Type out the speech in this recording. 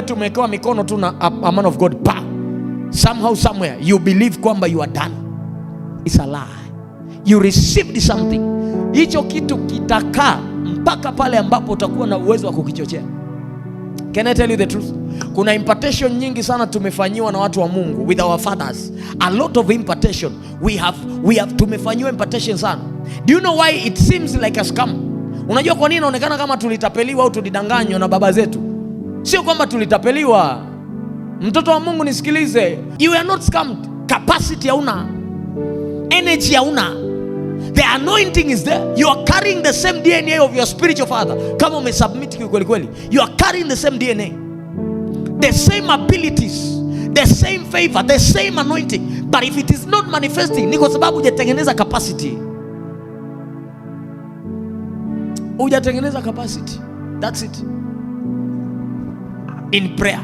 wewe tumewekewa mikono tu na a man of God pa, somehow somewhere you believe kwamba you are done. It's a lie. You received something. Hicho kitu kitakaa mpaka pale ambapo utakuwa na uwezo wa kukichochea. Can I tell you the truth? Kuna impartation nyingi sana tumefanyiwa na watu wa Mungu with our fathers. A lot of impartation. We have tumefanyiwa impartation sana. Do you know why it seems like a scam? Unajua kwa nini inaonekana kama tulitapeliwa au tulidanganywa na baba zetu? Sio kwamba tulitapeliwa. Mtoto wa Mungu nisikilize. You are not scammed. Capacity hauna. Energy hauna. The anointing is there. You are carrying the same DNA of your spiritual father. Kama umesubmit kweli kweli, you are carrying the same DNA, the same abilities, the same favor, the same anointing. But if it is not manifesting, ni kwa sababu hujatengeneza capacity. Hujatengeneza capacity. That's it. In prayer.